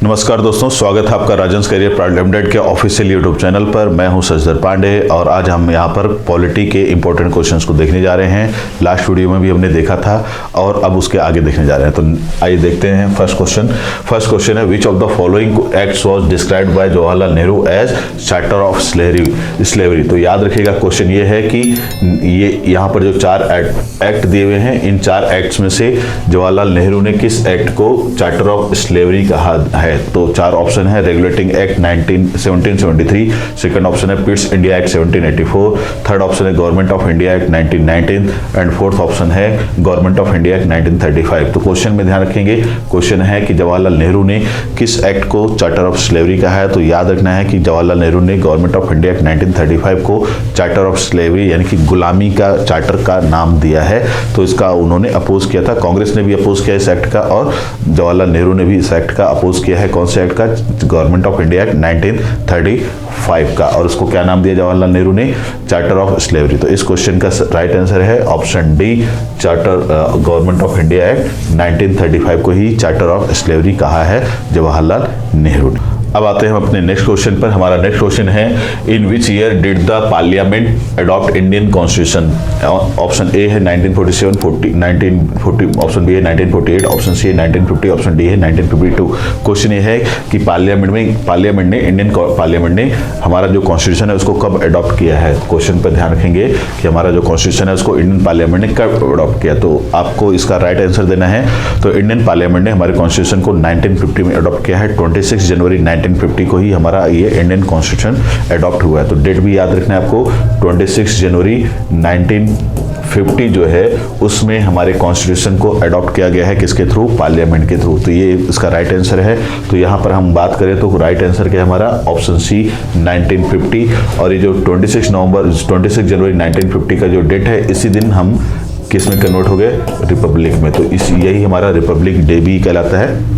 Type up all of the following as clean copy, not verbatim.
नमस्कार दोस्तों, स्वागत है आपका राजंस करियर प्राइवेट लिमिटेड के ऑफिशियल यूट्यूब चैनल पर। मैं हूं सजदर पांडे और आज हम यहां पर पॉलिटी के इंपॉर्टेंट क्वेश्चंस को देखने जा रहे हैं। लास्ट वीडियो में भी हमने देखा था और अब उसके आगे देखने जा रहे हैं। तो आइए देखते हैं फर्स्ट क्वेश्चन है, which of the following acts was described by Jawaharlal Nehru as charter of slavery. तो याद रखिएगा क्वेश्चन ये है कि ये यहाँ पर जो चार एक्ट दिए हुए हैं, इन चार एक्ट्स में से जवाहरलाल नेहरू ने किस एक्ट को चार्टर ऑफ स्लेवरी कहा है। तो चार ऑप्शन है, रेगुलेटिंग एक्ट 1773, सेकंड ऑप्शन है Pitt's India act 1784, third option है government of India act 1919 and fourth option है गवर्नमेंट ऑफ इंडिया एक्ट 1935। तो क्वेश्चन में ध्यान रखेंगे, क्वेश्चन है कि जवाहरलाल नेहरू ने किस एक्ट को चार्टर ऑफ स्लेवरी कहा है। तो याद रखना है कि जवाहरलाल नेहरू ने गवर्नमेंट ऑफ इंडिया एक्ट 1935 को चार्टर ऑफ स्लेवरी यानी कि गुलामी का चार्टर का नाम दिया है। तो इसका उन्होंने अपोज किया था, कांग्रेस ने भी अपोज किया इस एक्ट का और जवाहरलाल नेहरू ने भी इस एक्ट का अपोज किया है। कौन से एक्ट का? गवर्नमेंट ऑफ इंडिया एक्ट 1935 का। और उसको क्या नाम दिया जवाहरलाल नेहरू ने? Charter of slavery. तो इस क्वेश्चन का राइट आंसर है option D, charter government of India act 1935 को ही चार्टर ऑफ स्लेवरी कहा है जवाहरलाल नेहरू ने। अब आते हैं हम अपने नेक्स्ट क्वेश्चन पर। हमारा नेक्स्ट क्वेश्चन है, in which year did the parliament adopt Indian constitution. Option A है 1947, 1940, ऑप्शन बी है 1948, ऑप्शन सी है 1950, ऑप्शन डी है 1952। क्वेश्चन ये है कि पार्लियामेंट ने इंडियन पार्लियामेंट ने हमारा जो कॉन्स्टिट्यूशन है उसको कब अडॉप्ट किया है। क्वेश्चन पर ध्यान रखेंगे कि हमारा जो कॉन्स्टिट्यूशन है उसको इंडियन पार्लियामेंट ने कब अडॉप्ट किया। तो आपको इसका राइट आंसर देना है। तो इंडियन पार्लियामेंट ने हमारे कॉन्स्टिट्यूशन को 1950 में अडॉप्ट किया है। 26 जनवरी 1950 को ही हमारा ये इंडियन कॉन्स्टिट्यूशन अडॉप्ट हुआ है। तो डेट भी याद रखना है आपको, 26 जनवरी 1950 जो है उसमें हमारे कॉन्स्टिट्यूशन को अडॉप्ट किया गया है। किसके थ्रू? पार्लियामेंट के थ्रू। तो ये इसका राइट आंसर है। तो यहाँ पर हम बात करें तो राइट आंसर क्या है हमारा? Option C 1950। और ये जो 26 जनवरी 1950 का जो डेट है, इसी दिन हम किस में कन्वर्ट हो गए? रिपब्लिक में। तो यही हमारा रिपब्लिक डे भी कहलाता है।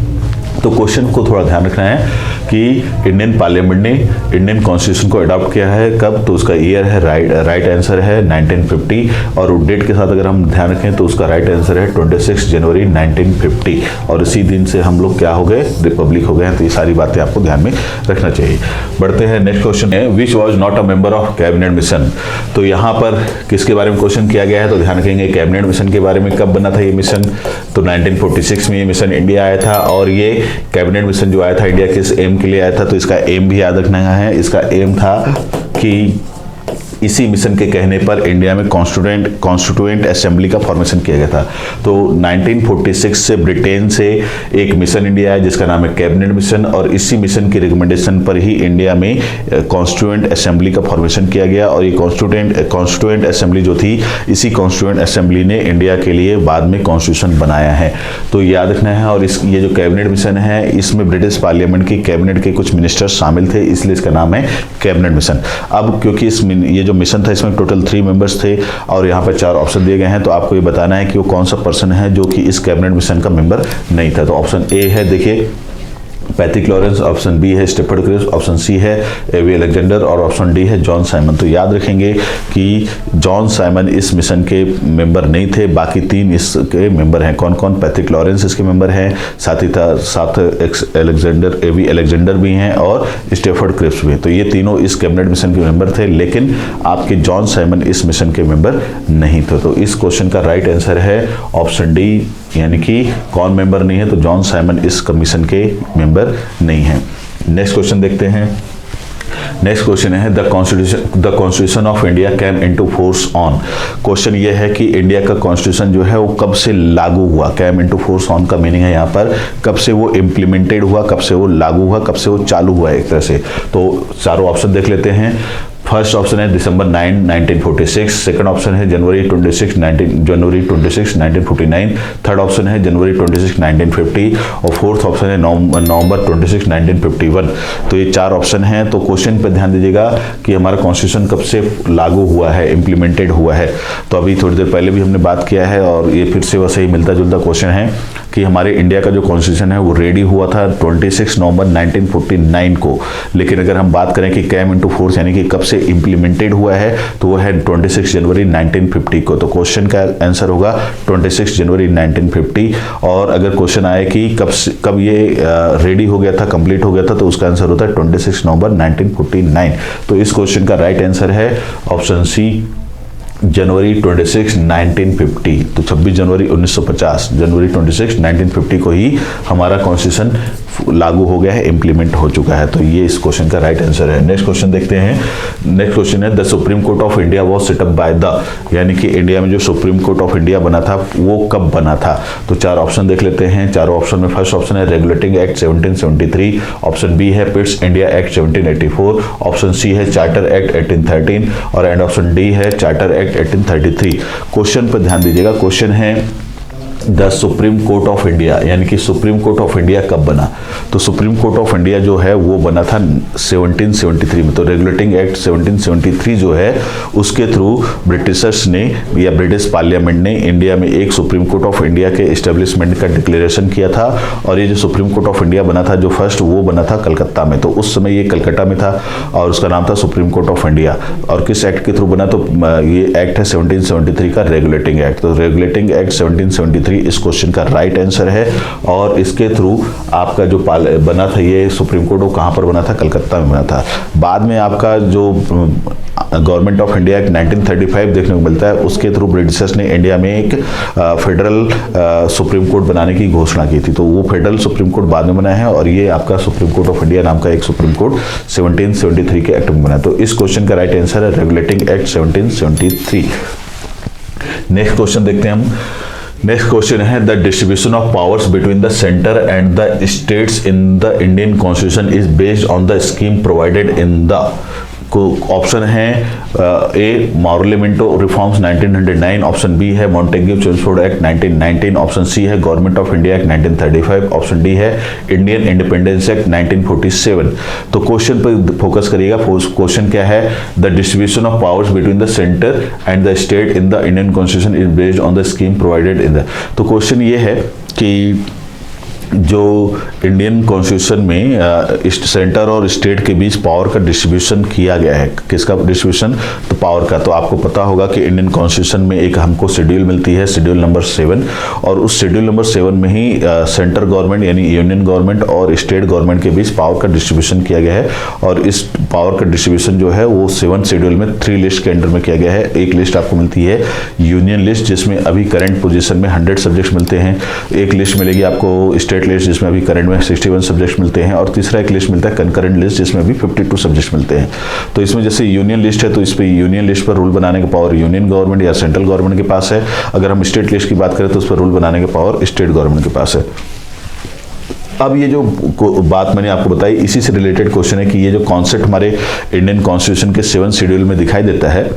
तो क्वेश्चन को थोड़ा ध्यान रखना है कि इंडियन पार्लियामेंट ने इंडियन कॉन्स्टिट्यूशन को अडॉप्ट किया है कब। तो उसका ईयर है राइट आंसर है 1950। और डेट के साथ अगर हम ध्यान रखें तो उसका राइट आंसर है 26 जनवरी 1950। और इसी दिन से हम लोग क्या हो गए? रिपब्लिक हो गए हैं। तो ये सारी बातें आपको ध्यान में रखना चाहिए। बढ़ते हैं नेक्स्ट क्वेश्चन है, which was not a member of cabinet mission. तो यहाँ पर किसके बारे में क्वेश्चन किया गया है? तो ध्यान रखेंगे कैबिनेट मिशन के बारे में। कब बना था ये मिशन? तो 1946 में ये मिशन इंडिया आया था। और ये कैबिनेट मिशन जो आया था इंडिया किस एम के लिए आया था? तो इसका एम भी याद रखना है। इसका एम था कि इसी मिशन के कहने पर इंडिया में कॉन्स्टिट्यूएंट असेंबली का फॉर्मेशन किया गया था। तो 1946 से ब्रिटेन से एक मिशन इंडिया है जिसका नाम है कैबिनेट मिशन। और इसी मिशन की रिकमेंडेशन पर ही इंडिया में कॉन्स्टिट्यूएंट असेंबली का फॉर्मेशन किया गया। और ये कॉन्स्टिट्यूएंट असेंबली जो थी, इसी कॉन्स्टिट्यूएंट असेंबली ने इंडिया के लिए बाद में कॉन्स्टिट्यूशन बनाया है। तो याद रखना है। और ये जो कैबिनेट मिशन है, इसमें ब्रिटिश पार्लियामेंट की कैबिनेट के कुछ मिनिस्टर्स शामिल थे, इसलिए इसका नाम है कैबिनेट मिशन। अब क्योंकि ये जो मिशन था इसमें टोटल 3 मेंबर्स थे और यहाँ पर 4 ऑप्शन दिए गए हैं। तो आपको ये बताना है कि वो कौन सा पर्सन है जो कि इस कैबिनेट मिशन का मेंबर नहीं था। तो ऑप्शन ए है, देखिए, पैट्रिक लॉरेंस, ऑप्शन बी है स्टेफर्ड क्रिप्स, ऑप्शन सी है एवी अलेक्जेंडर और ऑप्शन डी है जॉन साइमन। तो याद रखेंगे कि जॉन साइमन इस मिशन के मेंबर नहीं थे, बाकी 3 इसके मेंबर हैं। कौन कौन? पैट्रिक लॉरेंस इसके मेंबर हैं, साथ एवी अलेक्जेंडर भी हैं और स्टेफर्ड क्रिप्स भी हैं। तो ये तीनों इस कैबिनेट मिशन के मेंबर थे, लेकिन आपके जॉन साइमन इस मिशन के मेंबर नहीं थे। तो इस क्वेश्चन का राइट आंसर है ऑप्शन डी, यानी कि कौन मेंबर नहीं है? तो जॉन साइमन इस कमीशन के मेंबर नहीं है। नेक्स्ट क्वेश्चन देखते हैं। नेक्स्ट क्वेश्चन है, the constitution of India came into force on. Question ये है कि इंडिया का कॉन्स्टिट्यूशन जो है वो कब से लागू हुआ। कैम इनटू फोर्स ऑन का मीनिंग है यहाँ पर कब से वो इम्प्लीमेंटेड हुआ, कब से वो लागू हुआ, कब से वो चालू हुआ एक तरह से। तो चारों ऑप्शन देख लेते हैं। फर्स्ट ऑप्शन है दिसंबर 9, 1946, सेकंड ऑप्शन है जनवरी 26, 1949, थर्ड ऑप्शन है जनवरी 26, 1950 और फोर्थ ऑप्शन है नवंबर 26, 1951। तो ये 4 ऑप्शन हैं। तो क्वेश्चन पे ध्यान दीजिएगा कि हमारा कॉन्स्टिट्यूशन कब से लागू हुआ है, इम्प्लीमेंटेड हुआ है। तो अभी थोड़ी देर पहले भी हमने बात किया है और ये फिर से वैसे ही मिलता जुलता क्वेश्चन है। कि हमारे इंडिया का जो कॉन्स्टिट्यूशन है वो रेडी हुआ था 26 नवंबर 1949 को, लेकिन अगर हम बात करें कि कैम इनटू फोर्स यानी कि कब से इंप्लीमेंटेड हुआ है तो वो है 26 जनवरी 1950 को। तो क्वेश्चन का आंसर होगा 26 जनवरी 1950। और अगर क्वेश्चन आए कि कब ये रेडी हो गया था, कंप्लीट हो गया था, तो उसका आंसर होता है 26 नवंबर 1949। तो इस क्वेश्चन का राइट आंसर है ऑप्शन सी, जनवरी 26 1950। तो 26 जनवरी 1950, जनवरी 26 1950 को ही हमारा कॉन्स्टिट्यूशन लागू हो गया है, इंप्लीमेंट हो चुका है। तो ये इस क्वेश्चन का राइट आंसर है। नेक्स्ट क्वेश्चन देखते हैं। नेक्स्ट क्वेश्चन है the supreme court of India was setup by the, यानी कि इंडिया में जो सुप्रीम कोर्ट ऑफ इंडिया बना था वो कब बना था। तो चार ऑप्शन देख लेते हैं। चारों ऑप्शन में फर्स्ट ऑप्शन है रेगुलेटिंग एक्ट 1773, ऑप्शन बी है Pitt's India act 1784, option C है चार्टर एक्ट 1813 और एंड ऑप्शन डी है चार्टर एक्ट 1833। क्वेश्चन पर ध्यान दीजिएगा। क्वेश्चन है the supreme court of India, यानी कि सुप्रीम कोर्ट ऑफ इंडिया कब बना। तो सुप्रीम कोर्ट ऑफ इंडिया जो है वो बना था 1773 में। तो रेगुलेटिंग एक्ट 1773 जो है उसके थ्रू ब्रिटिशर्स ने या ब्रिटिश पार्लियामेंट ने इंडिया में एक सुप्रीम कोर्ट ऑफ इंडिया के एस्टेब्लिशमेंट का डिक्लेरेशन किया था। और ये जो सुप्रीम कोर्ट ऑफ इंडिया बना था जो फर्स्ट, वो बना था कलकत्ता में। तो उस समय ये कलकत्ता में था और उसका नाम था सुप्रीम कोर्ट ऑफ इंडिया। और किस एक्ट के थ्रू बना, तो ये एक्ट है 1773 का रेगुलेटिंग एक्ट। तो रेगुलेटिंग एक्ट 1773 इस क्वेश्चन का राइट आंसर है। और इसके थ्रू आपका जो बना था ये सुप्रीम कोर्ट, वो कहां पर बना था, कलकत्ता में बना था। बाद में आपका जो गवर्नमेंट ऑफ इंडिया एक्ट 1935 देखने को मिलता है, उसके थ्रू ब्रिटिशर्स ने इंडिया में एक फेडरल सुप्रीम कोर्ट बनाने की घोषणा की थी। तो वो फेडरल सुप्रीम कोर्ट बाद में बना है और ये आपका सुप्रीम कोर्ट ऑफ इंडिया नाम का एक सुप्रीम कोर्ट 1773 के एक्ट में बना है। तो इस क्वेश्चन का राइट आंसर है रेगुलेटिंग एक्ट 1773। नेक्स्ट क्वेश्चन देखते हैं हम। नेक्स्ट क्वेश्चन है the distribution of powers between the centre and the states in the Indian constitution is based on the scheme provided in the. Option है A Morley Minto reforms 1909, option B है Montagu Chelmsford act 1919, option C है government of India act 1935, option D है Indian independence act 1947। तो question पर focus करिएगा। Question क्या है, the distribution of powers between the centre and the state in the Indian constitution is based on the scheme provided in the. तो question ये है कि जो इंडियन कॉन्स्टिट्यूशन में सेंटर और स्टेट के बीच पावर का डिस्ट्रीब्यूशन किया गया है। किसका डिस्ट्रीब्यूशन, तो पावर का। तो आपको पता होगा कि इंडियन कॉन्स्टिट्यूशन में एक हमको शेड्यूल मिलती है, शेड्यूल नंबर 7, और उस शेड्यूल नंबर 7 में ही सेंटर गवर्नमेंट यानी यूनियन गवर्नमेंट और स्टेट गवर्नमेंट के बीच पावर का डिस्ट्रीब्यूशन किया गया है। और इस पावर का डिस्ट्रीब्यूशन जो है वो 7 शेड्यूल में 3 लिस्ट के अंडर में किया गया है। एक लिस्ट आपको मिलती है यूनियन लिस्ट, जिसमें अभी करंट पोजीशन में 100 सब्जेक्ट्स मिलते हैं। एक लिस्ट मिलेगी आपको स्टेट लिस्ट, जिसमें अभी करंट में 61 सब्जेक्ट्स मिलते हैं। और तीसरा एक लिस्ट मिलता है कंकरेंट लिस्ट, जिसमें अभी 52 सब्जेक्ट्स मिलते हैं। तो इसमें जैसे यूनियन लिस्ट है तो इस पे यूनियन लिस्ट पर रूल बनाने का पावर यूनियन गवर्नमेंट या सेंट्रल गवर्नमेंट के पास है। अगर हम स्टेट लिस्ट की बात करें तो उस पर रूल बनाने का पावर स्टेट गवर्नमेंट के पास है। अब ये जो बात मैंने आपको बताई, इसी से रिलेटेड क्वेश्चन है कि ये जो कॉन्सेप्ट हमारे इंडियन कॉन्स्टिट्यूशन के 7 शेड्यूल में दिखाई देता है,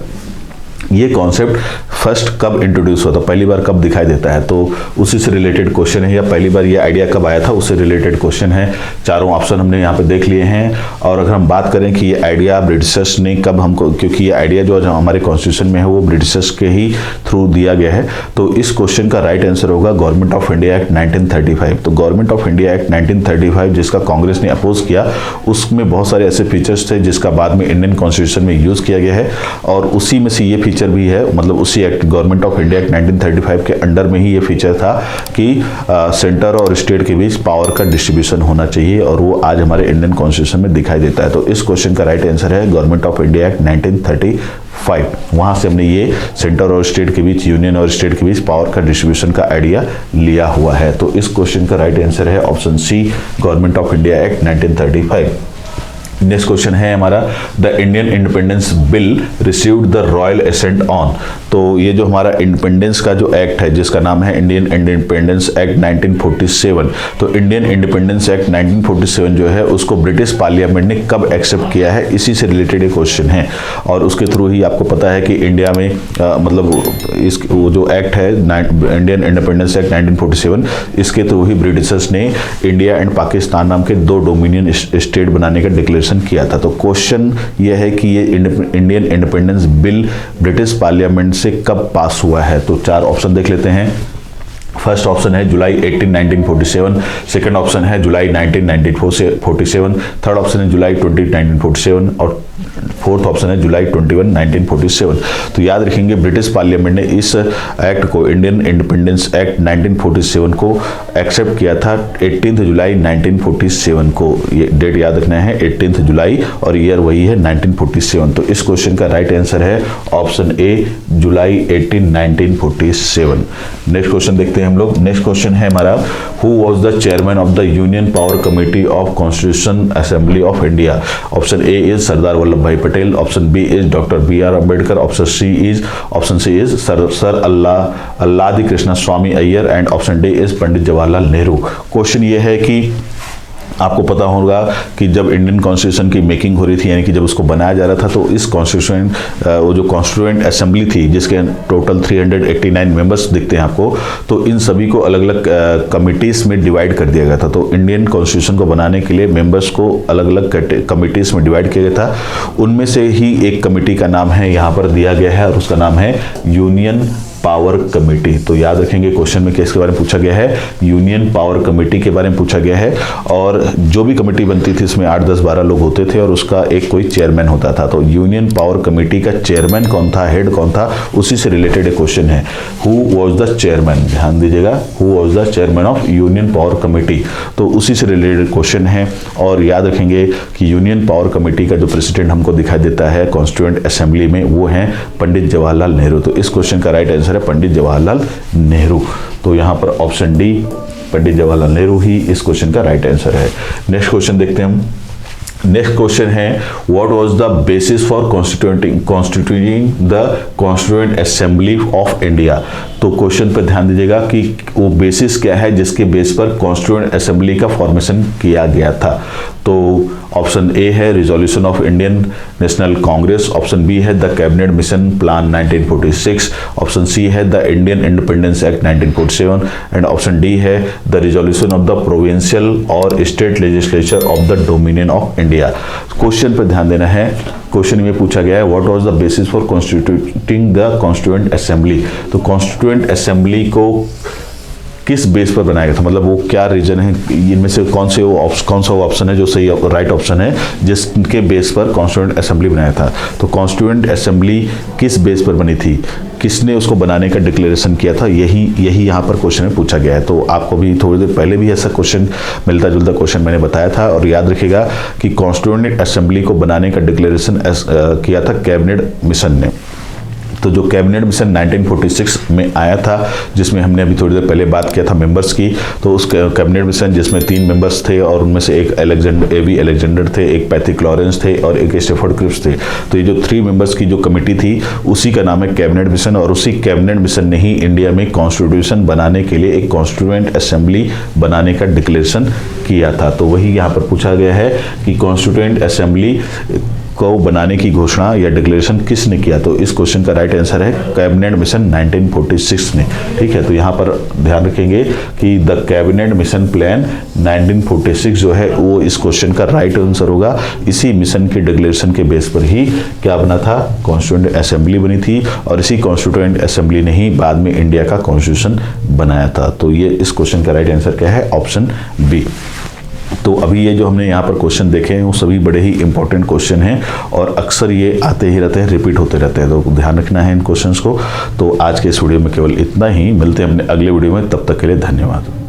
ये कॉन्सेप्ट फर्स्ट कब इंट्रोड्यूस हुआ था, पहली बार कब दिखाई देता है। तो उसी से रिलेटेड क्वेश्चन है, या पहली बार ये आइडिया कब आया था उससे रिलेटेड क्वेश्चन है। चारों ऑप्शन हमने यहाँ पे देख लिए हैं। और अगर हम बात करें कि ये आइडिया ब्रिटिशर्स ने कब हमको, क्योंकि ये आइडिया जो हमारे कॉन्स्टिट्यूशन में है वो ब्रिटिशर्स के ही थ्रू दिया गया है, तो इस क्वेश्चन का राइट आंसर होगा गवर्नमेंट ऑफ इंडिया एक्ट 1935। तो गवर्नमेंट ऑफ इंडिया एक्ट 1935 जिसका कांग्रेस ने अपोज किया, उसमें बहुत सारे ऐसे फीचर्स थे जिसका बाद में इंडियन कॉन्स्टिट्यूशन में यूज किया गया है। और उसी में से ये फीचर भी है, मतलब उसी act government of India act 1935 के अंडर में ही ये फीचर था कि सेंटर और स्टेट के बीच पावर का डिस्ट्रीब्यूशन होना चाहिए, और वो आज हमारे इंडियन कॉन्स्टिट्यूशन में दिखाई देता है। तो इस क्वेश्चन का राइट आंसर है गवर्नमेंट ऑफ इंडिया एक्ट 1935। वहां से हमने ये सेंटर और स्टेट के बीच, यूनियन और स्टेट के बीच पावर का डिस्ट्रीब्यूशन का आइडिया लिया हुआ है। तो इस क्वेश्चन का राइट आंसर है option C, government of India act 1935। Next question है हमारा, the Indian independence bill received the royal assent on. तो ये जो हमारा इंडिपेंडेंस का जो एक्ट है जिसका नाम है इंडियन इंडिपेंडेंस एक्ट 1947, तो इंडियन इंडिपेंडेंस एक्ट 1947 जो है उसको ब्रिटिश पार्लियामेंट ने कब एक्सेप्ट किया है, इसी से रिलेटेड एक क्वेश्चन है। और उसके थ्रू ही आपको पता है कि इंडिया में मतलब इस वो जो एक्ट है इंडियन इंडिपेंडेंस एक्ट 1947, इसके थ्रू ही ब्रिटिशर्स ने इंडिया एंड पाकिस्तान नाम के 2 डोमिनियन स्टेट बनाने का डिक्लेरेशन किया था। तो क्वेश्चन यह है कि ये Indian independence bill British parliament से कब पास हुआ है। तो 4 ऑप्शन देख लेते हैं। फर्स्ट ऑप्शन है जुलाई 18 1947, सेकंड ऑप्शन है जुलाई 19 1947, थर्ड ऑप्शन है जुलाई 20 1947 और फोर्थ ऑप्शन है जुलाई 21 1947। तो याद रखेंगे ब्रिटिश पार्लियामेंट ने इस एक्ट को, इंडियन इंडिपेंडेंस एक्ट 1947 को एक्सेप्ट किया था 18 जुलाई 1947 को। ये डेट याद रखना है 18 जुलाई और ईयर वही है 1947। तो इस क्वेश्चन का राइट आंसर है option A July 18 1947। Next question देखते हैं हम लोग। नेक्स्ट क्वेश्चन है हमारा, who was the chairman of the union power committee of constitution assembly of India. Option A is Sardar Vallabh Bhai Patel, option B is doctor B R. Ambedkar, option C is sir Alladi Krishna Swami Ayyar and option D is Pandit Jawaharlal Nehru. Question ये है कि आपको पता होगा कि जब Indian constitution की making हो रही थी, यानी कि जब उसको बनाया जा रहा था, तो इस कॉन्स्टिट्यूशन वो जो कॉन्स्टिट्यूएंट असेंबली थी जिसके टोटल 389 मेंबर्स दिखते हैं आपको, तो इन सभी को अलग अलग कमिटीज़ में डिवाइड कर दिया गया था। तो इंडियन कॉन्स्टिट्यूशन को बनाने के लिए मेंबर्स को अलग अलग कमिटीज़ में डिवाइड किया गया था। उनमें से ही एक कमेटी का नाम है यहाँ पर दिया गया है और उसका नाम है यूनियन पावर कमेटी। तो याद रखेंगे क्वेश्चन में किसके बारे में पूछा गया है, यूनियन पावर कमेटी के बारे में पूछा गया है। और जो भी कमेटी बनती थी इसमें 8 10 12 लोग होते थे और उसका एक कोई चेयरमैन होता था। तो यूनियन पावर कमेटी का चेयरमैन कौन था, हेड कौन था, उसी से रिलेटेड एक क्वेश्चन है। हु वाज द चेयरमैन, ध्यान दीजिएगा, who was the chairman of union power committee, तो उसी से रिलेटेड क्वेश्चन है। और याद रखेंगे कि यूनियन पावर कमेटी का जो प्रेसिडेंट हमको दिखाई देता है कॉन्स्टिट्यूएंट असेंबली में, वो है पंडित जवाहरलाल नेहरू। तो इस क्वेश्चन का राइट आंसर है पंडित जवाहरलाल नेहरू। तो यहां पर ऑप्शन डी पंडित जवाहरलाल नेहरू ही इस क्वेश्चन का राइट आंसर है। नेक्स्ट क्वेश्चन देखते हैं हम। नेक्स्ट क्वेश्चन है, what was the basis for constituting the constituent assembly of India. तो क्वेश्चन पर ध्यान दीजिएगा कि वो बेसिस क्या है जिसके बेस पर कॉन्स्टिट्यूएंट असेंबली का फॉर्मेशन किया गया था। तो ऑप्शन ए है resolution of Indian national Congress, option B है the cabinet mission plan 1946, option C है the Indian independence act 1947 and option D है the resolution of the provincial और state legislature of the dominion of India. Question पर ध्यान देना है। Question में पूछा गया है what was the basis for constituting the constituent assembly. तो कॉन्स्टिट्यूएंट असेंबली को किस बेस पर बनाया गया था, मतलब वो क्या रीजन है, इनमें से कौन सा ऑप्शन है जो सही राइट ऑप्शन है जिसके बेस पर कॉन्स्टिट्यूएंट असेंबली बनाया था। तो कॉन्स्टिट्यूएंट असेंबली किस बेस पर बनी थी, किसने उसको बनाने का डिक्लेरेशन किया था, यही यहाँ पर क्वेश्चन में पूछा गया है। तो आपको भी थोड़ी देर पहले भी ऐसा क्वेश्चन मिलता जुलता क्वेश्चन मैंने बताया था। और याद रखिएगा कि कॉन्स्टिट्यूएंट असेंबली को बनाने का डिक्लेरेशन किया था कैबिनेट मिशन ने। तो जो कैबिनेट मिशन 1946 में आया था, जिसमें हमने अभी थोड़ी देर पहले बात किया था मेंबर्स की, तो उस कैबिनेट मिशन जिसमें 3 मेंबर्स थे और उनमें से एक एवी अलेक्जेंडर थे, एक पैथिक लॉरेंस थे और एक स्टेफर्ड क्रिप्स थे। तो ये जो 3 मेंबर्स की जो कमेटी थी उसी का नाम है कैबिनेट मिशन, और उसी कैबिनेट मिशन ने ही इंडिया में कॉन्स्टिट्यूशन बनाने के लिए एक कॉन्स्टिट्यूएंट असेंबली बनाने का डिक्लेरेशन किया था। तो वही यहाँ पर पूछा गया है कि कॉन्स्टिट्यूएंट असेंबली को बनाने की घोषणा या डिक्लेरेशन किसने किया। तो इस क्वेश्चन का राइट आंसर है कैबिनेट मिशन 1946 ने। ठीक है, तो यहाँ पर ध्यान रखेंगे कि द कैबिनेट मिशन प्लान 1946 जो है वो इस क्वेश्चन का राइट आंसर होगा। इसी मिशन के डिक्लेरेशन के बेस पर ही क्या बना था, कॉन्स्टिट्यूएंट असेंबली बनी थी, और इसी कॉन्स्टिट्यूएंट असेंबली ने ही बाद में इंडिया का कॉन्स्टिट्यूशन बनाया था। तो ये इस क्वेश्चन का राइट आंसर क्या है, ऑप्शन बी। तो अभी ये जो हमने यहाँ पर क्वेश्चन देखे हैं वो सभी बड़े ही इंपॉर्टेंट क्वेश्चन हैं और अक्सर ये आते ही रहते हैं, रिपीट होते रहते हैं, तो ध्यान रखना है इन क्वेश्चंस को। तो आज के इस वीडियो में केवल इतना ही, मिलते हैं अपने अगले वीडियो में, तब तक के लिए धन्यवाद।